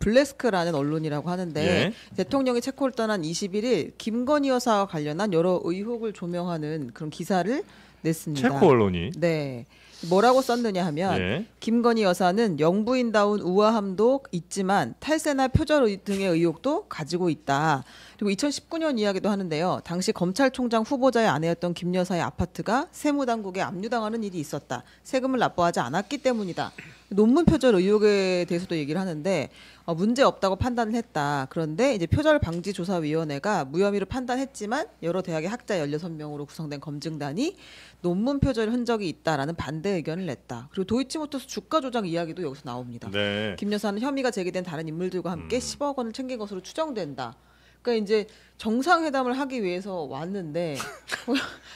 블레스크라는 언론이라고 하는데 예. 대통령이 체코를 떠난 21일 김건희 여사와 관련한 여러 의혹을 조명하는 그런 기사를 냈습니다. 체코 언론이. 네. 뭐라고 썼느냐 하면 예. 김건희 여사는 영부인다운 우아함도 있지만 탈세나 표절 등의 의혹도 가지고 있다. 그리고 2019년 이야기도 하는데요. 당시 검찰총장 후보자의 아내였던 김 여사의 아파트가 세무당국에 압류당하는 일이 있었다. 세금을 납부하지 않았기 때문이다. 논문 표절 의혹에 대해서도 얘기를 하는데 문제 없다고 판단을 했다. 그런데 이제 표절방지조사위원회가 무혐의로 판단했지만 여러 대학의 학자 16명으로 구성된 검증단이 논문 표절 흔적이 있다라는 반대 의견을 냈다. 그리고 도이치모터스 주가 조작 이야기도 여기서 나옵니다. 네. 김 여사는 혐의가 제기된 다른 인물들과 함께 10억 원을 챙긴 것으로 추정된다. 그러니까 이제 정상회담을 하기 위해서 왔는데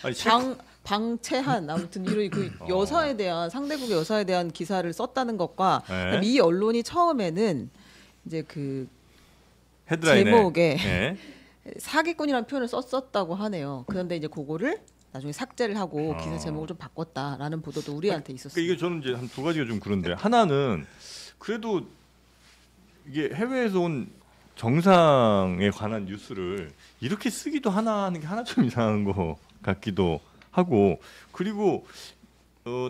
아니, 방채한 아무튼 이런 그 여사에 대한 상대국의 여사에 대한 기사를 썼다는 것과 네. 이 언론이 처음에는 이제 그 헤드라인에 제목에 네. 사기꾼이라는 표현을 썼었다고 하네요. 그런데 이제 그거를 나중에 삭제를 하고 기사 제목을 좀 바꿨다라는 보도도 우리한테 있었어요. 그러니까 이게 저는 이제 한 두 가지가 좀 그런데 하나는 그래도 이게 해외에서 온 정상에 관한 뉴스를 이렇게 쓰기도 하는 게 하나 좀 이상한 것 같기도 하고 그리고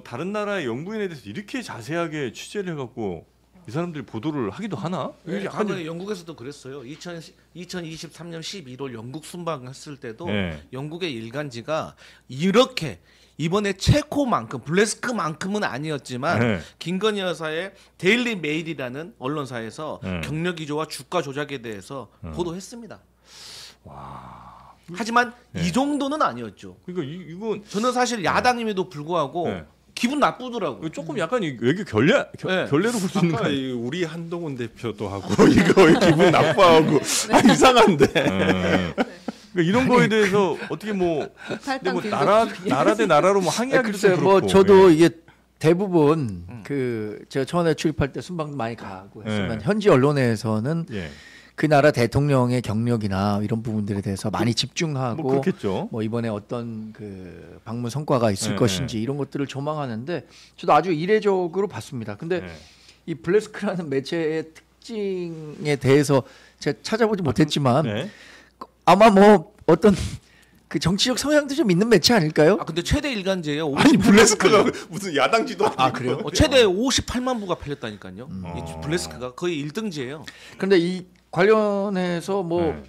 다른 나라의 영부인에 대해서 이렇게 자세하게 취재를 해갖고 이 사람들이 보도를 하기도 하나? 네, 과거에 영국에서도 그랬어요. 2023년 11월 영국 순방했을 때도 네. 영국의 일간지가 이렇게 이번에 체코만큼 블레스크만큼은 아니었지만 네. 김건희 여사의 데일리 메일이라는 언론사에서 네. 경력 위조와 주가 조작에 대해서 보도했습니다. 와. 하지만 네. 이 정도는 아니었죠. 그러니까 이건 저는 사실 야당임에도 불구하고 네. 기분 나쁘더라고요. 조금 약간 외교 결례로 볼 수 있는 거 아까 우리 한동훈 대표도 하고 이거 기분 나빠하고 이상한데. 그러니까 이런 거에 대해서 어떻게 뭐, 근데 뭐 나라 대 나라로 뭐 항의하기도 좀 글쎄요, 그렇고. 뭐 저도 예. 이게 대부분 그 제가 처음에 출입할 때 순방도 많이 가고 했지만 예. 현지 언론에서는 예. 그 나라 대통령의 경력이나 이런 부분들에 대해서 많이 집중하고 뭐 그렇겠죠. 뭐 이번에 어떤 그 방문 성과가 있을 예, 것인지 이런 것들을 조망하는데 저도 아주 이례적으로 봤습니다. 근데 예. 이 블레스크라는 매체의 특징에 대해서 제가 찾아보지 못했지만 네. 아마 뭐 어떤 그 정치적 성향도 좀 있는 매체 아닐까요? 아 근데 최대 일간지예요. 아니 블레스크가 무슨 야당지도 아니고. 그래요? 최대 58만 부가 팔렸다니까요. 이 블레스크가 거의 1등지예요. 그런데 이 관련해서 뭐 네.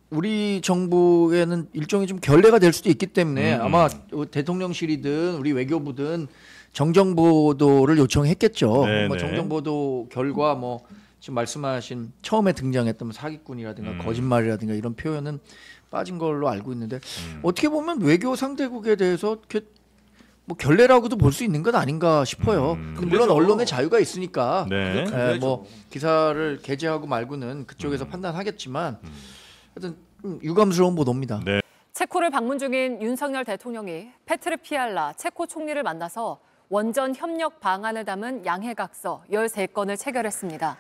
우리 정부에는 일종의 좀 결례가 될 수도 있기 때문에 아마 대통령실이든 우리 외교부든 정정 보도를 요청했겠죠. 네, 뭐 네. 정정 보도 결과 뭐 지금 말씀하신 처음에 등장했던 뭐 사기꾼이라든가 거짓말이라든가 이런 표현은 빠진 걸로 알고 있는데 어떻게 보면 외교 상대국에 대해서 이렇게 뭐 결례라고도 볼 수 있는 건 아닌가 싶어요. 근데 물론 언론의 자유가 있으니까 네. 뭐 기사를 게재하고 말고는 그쪽에서 판단하겠지만 하여튼 유감스러운 보도입니다. 네. 체코를 방문 중인 윤석열 대통령이 페트르 피알라 체코 총리를 만나서 원전 협력 방안을 담은 양해각서 13건을 체결했습니다.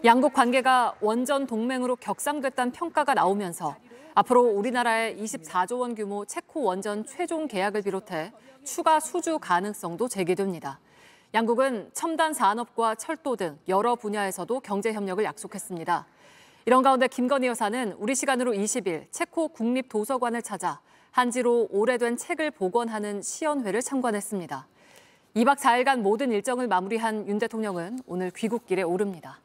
양국 관계가 원전 동맹으로 격상됐다는 평가가 나오면서 앞으로 우리나라의 24조 원 규모 체코 원전 최종 계약을 비롯해 추가 수주 가능성도 제기됩니다. 양국은 첨단 산업과 철도 등 여러 분야에서도 경제 협력을 약속했습니다. 이런 가운데 김건희 여사는 우리 시간으로 20일 체코 국립도서관을 찾아 한지로 오래된 책을 복원하는 시연회를 참관했습니다. 2박 4일간 모든 일정을 마무리한 윤 대통령은 오늘 귀국길에 오릅니다.